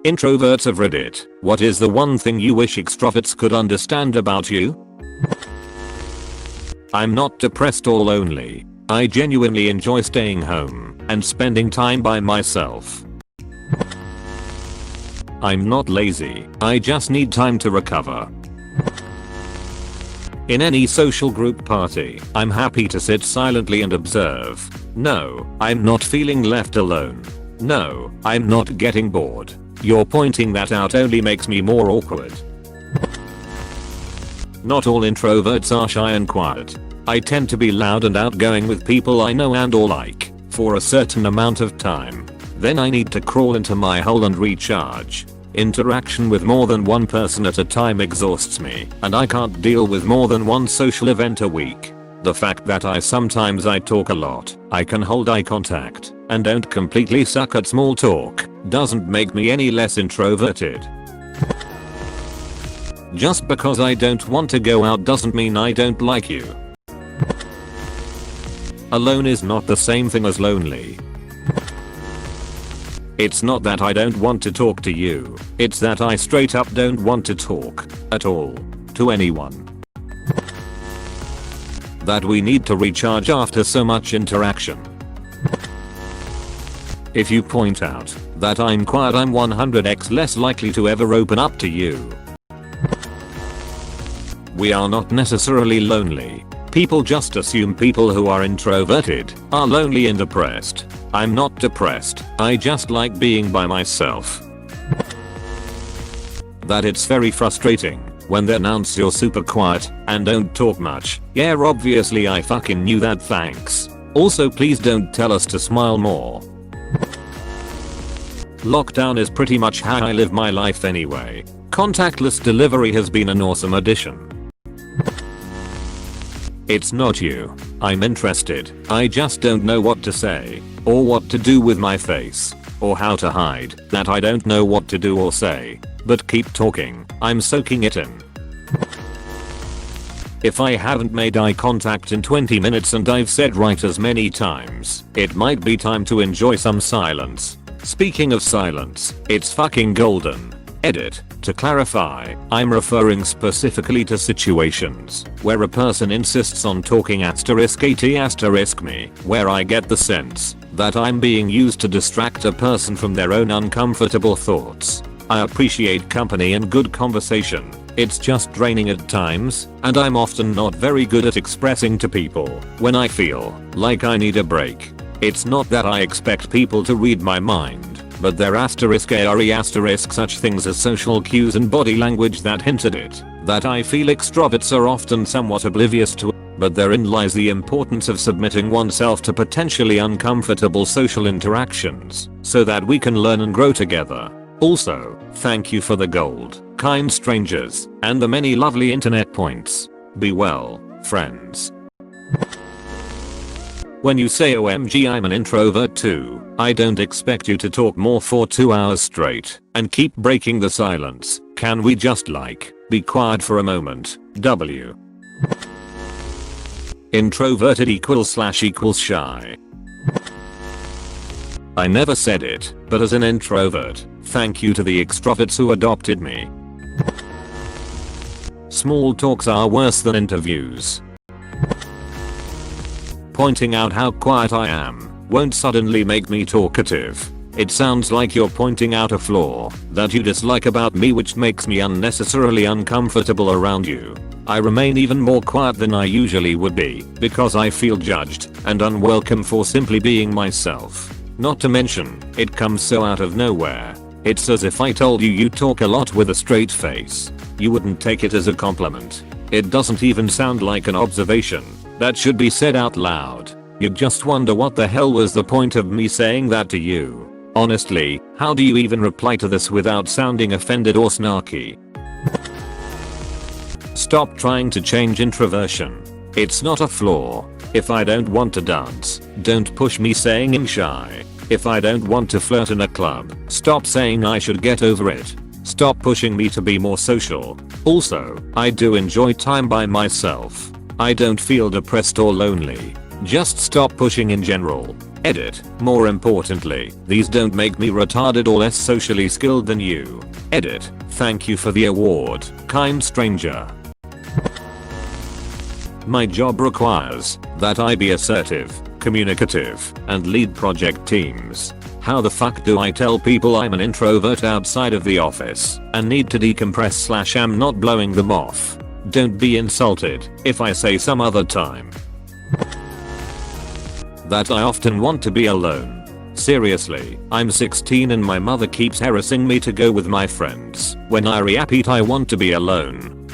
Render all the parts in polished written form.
Introverts of Reddit, what is the one thing you wish extroverts could understand about you? I'm not depressed or lonely. I genuinely enjoy staying home and spending time by myself. I'm not lazy, I just need time to recover. In any social group party, I'm happy to sit silently and observe. No, I'm not feeling left alone. No, I'm not getting bored. Your pointing that out only makes me more awkward. Not all introverts are shy and quiet. I tend to be loud and outgoing with people I know and or like for a certain amount of time. Then I need to crawl into my hole and recharge. Interaction with more than one person at a time exhausts me, and I can't deal with more than one social event a week. The fact that I talk a lot, I can hold eye contact, and don't completely suck at small talk, doesn't make me any less introverted. Just because I don't want to go out doesn't mean I don't like you. Alone is not the same thing as lonely. It's not that I don't want to talk to you, it's that I straight up don't want to talk at all to anyone. That we need to recharge after so much interaction. If you point out that I'm quiet, I'm 100x less likely to ever open up to you. We are not necessarily lonely. People just assume people who are introverted are lonely and depressed. I'm not depressed, I just like being by myself. That it's very frustrating when they announce you're super quiet and don't talk much. Yeah, obviously I fucking knew that, thanks. Also please don't tell us to smile more. Lockdown is pretty much how I live my life anyway. Contactless delivery has been an awesome addition. It's not you. I'm interested. I just don't know what to say, or what to do with my face, or how to hide that I don't know what to do or say. But keep talking, I'm soaking it in. If I haven't made eye contact in 20 minutes and I've said right as many times, it might be time to enjoy some silence. Speaking of silence, it's fucking golden. Edit. To clarify, I'm referring specifically to situations where a person insists on talking *at me, where I get the sense that I'm being used to distract a person from their own uncomfortable thoughts. I appreciate company and good conversation. It's just draining at times, and I'm often not very good at expressing to people when I feel like I need a break. It's not that I expect people to read my mind, but there are such things as social cues and body language that hint at it, that I feel extroverts are often somewhat oblivious to, but therein lies the importance of submitting oneself to potentially uncomfortable social interactions, so that we can learn and grow together. Also, thank you for the gold, kind strangers, and the many lovely internet points. Be well, friends. When you say OMG I'm an introvert too, I don't expect you to talk more for 2 hours straight and keep breaking the silence. Can we just be quiet for a moment? W. Introverted =/ shy. I never said it, but as an introvert, thank you to the extroverts who adopted me. Small talks are worse than interviews. Pointing out how quiet I am won't suddenly make me talkative. It sounds like you're pointing out a flaw that you dislike about me, which makes me unnecessarily uncomfortable around you. I remain even more quiet than I usually would be because I feel judged and unwelcome for simply being myself. Not to mention, it comes so out of nowhere. It's as if I told you you talk a lot with a straight face. You wouldn't take it as a compliment. It doesn't even sound like an observation that should be said out loud. You'd just wonder what the hell was the point of me saying that to you. Honestly, how do you even reply to this without sounding offended or snarky? Stop trying to change introversion. It's not a flaw. If I don't want to dance, don't push me saying I'm shy. If I don't want to flirt in a club, stop saying I should get over it. Stop pushing me to be more social. Also, I do enjoy time by myself. I don't feel depressed or lonely. Just stop pushing in general. Edit. More importantly, these don't make me retarded or less socially skilled than you. Edit. Thank you for the award, kind stranger. My job requires that I be assertive, communicative, and lead project teams. How the fuck do I tell people I'm an introvert outside of the office and need to decompress / am not blowing them off? Don't be insulted if I say some other time that I often want to be alone. Seriously, I'm 16 and my mother keeps harassing me to go with my friends when I repeat I want to be alone.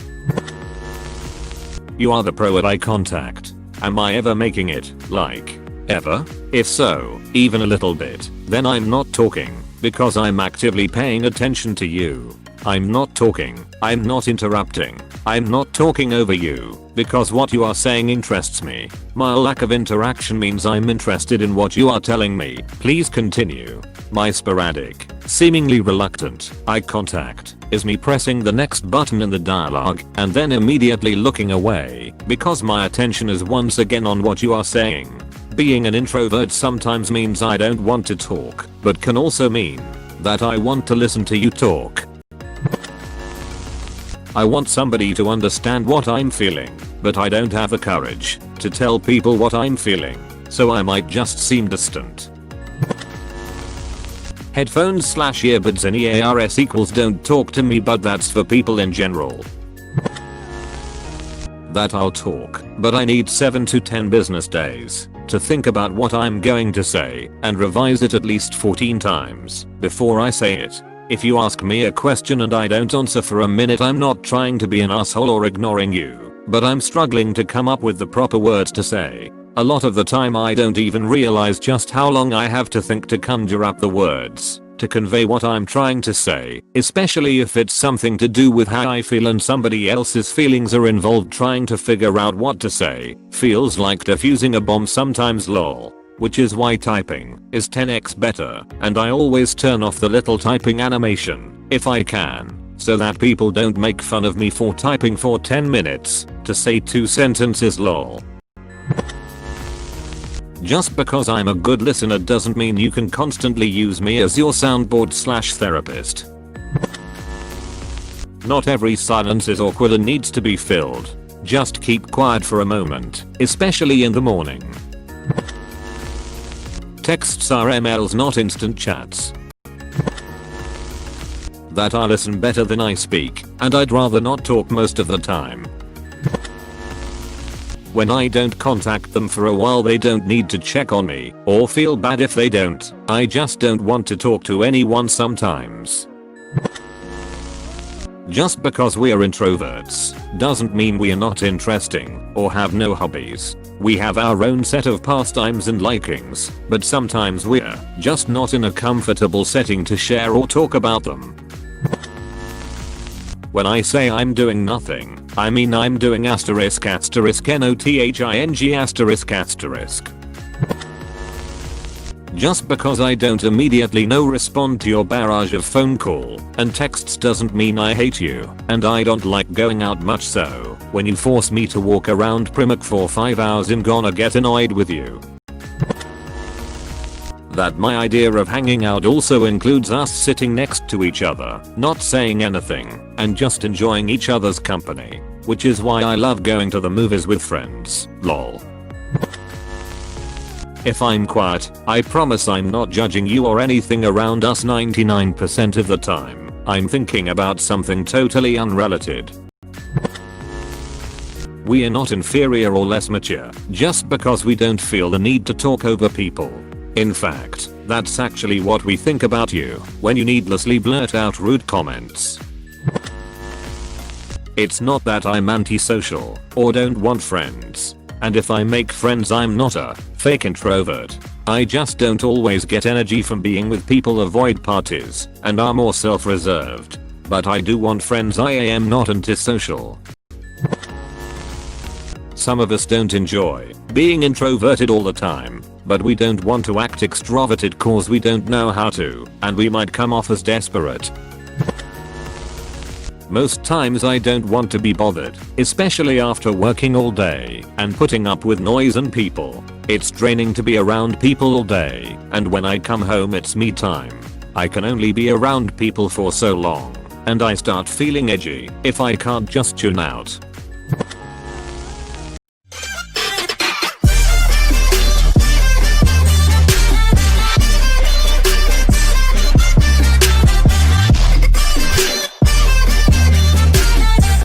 You are the pro at eye contact. Am I ever making it, like, ever? If so, even a little bit, then I'm not talking, because I'm actively paying attention to you. I'm not talking, I'm not interrupting, I'm not talking over you, because what you are saying interests me. My lack of interaction means I'm interested in what you are telling me. Please continue. My sporadic, seemingly reluctant eye contact is me pressing the next button in the dialogue and then immediately looking away because my attention is once again on what you are saying. Being an introvert sometimes means I don't want to talk, but can also mean that I want to listen to you talk. I want somebody to understand what I'm feeling, but I don't have the courage to tell people what I'm feeling, so I might just seem distant. Headphones / earbuds and EARS equals don't talk to me, but that's for people in general. That I'll talk, but I need 7 to 10 business days to think about what I'm going to say and revise it at least 14 times before I say it. If you ask me a question and I don't answer for a minute, I'm not trying to be an asshole or ignoring you, but I'm struggling to come up with the proper words to say. A lot of the time I don't even realize just how long I have to think to conjure up the words to convey what I'm trying to say, especially if it's something to do with how I feel and somebody else's feelings are involved. Trying to figure out what to say feels like defusing a bomb sometimes, lol. Which is why typing is 10x better, and I always turn off the little typing animation if I can, so that people don't make fun of me for typing for 10 minutes to say 2 sentences, lol. Just because I'm a good listener doesn't mean you can constantly use me as your soundboard / therapist. Not every silence is awkward and needs to be filled. Just keep quiet for a moment, especially in the morning. Texts are emails, not instant chats. That I listen better than I speak, and I'd rather not talk most of the time. When I don't contact them for a while, they don't need to check on me or feel bad if they don't. I just don't want to talk to anyone sometimes. Just because we are introverts doesn't mean we are not interesting or have no hobbies. We have our own set of pastimes and likings, but sometimes we're just not in a comfortable setting to share or talk about them. When I say I'm doing nothing, I mean I'm doing ***** nothing****. Just because I don't immediately respond to your barrage of phone call and texts doesn't mean I hate you, and I don't like going out much, so when you force me to walk around Primark for 5 hours, I'm gonna get annoyed with you. That my idea of hanging out also includes us sitting next to each other, not saying anything, and just enjoying each other's company, which is why I love going to the movies with friends, lol. If I'm quiet, I promise I'm not judging you or anything around us. 99% of the time, I'm thinking about something totally unrelated. We are not inferior or less mature just because we don't feel the need to talk over people. In fact, that's actually what we think about you when you needlessly blurt out rude comments. It's not that I'm antisocial or don't want friends. And if I make friends, I'm not a fake introvert. I just don't always get energy from being with people, avoid parties, and are more self-reserved. But I do want friends. I am not antisocial. Some of us don't enjoy being introverted all the time, but we don't want to act extroverted cause we don't know how to, and we might come off as desperate. Most times I don't want to be bothered, especially after working all day and putting up with noise and people. It's draining to be around people all day, and when I come home it's me time. I can only be around people for so long, and I start feeling edgy if I can't just tune out.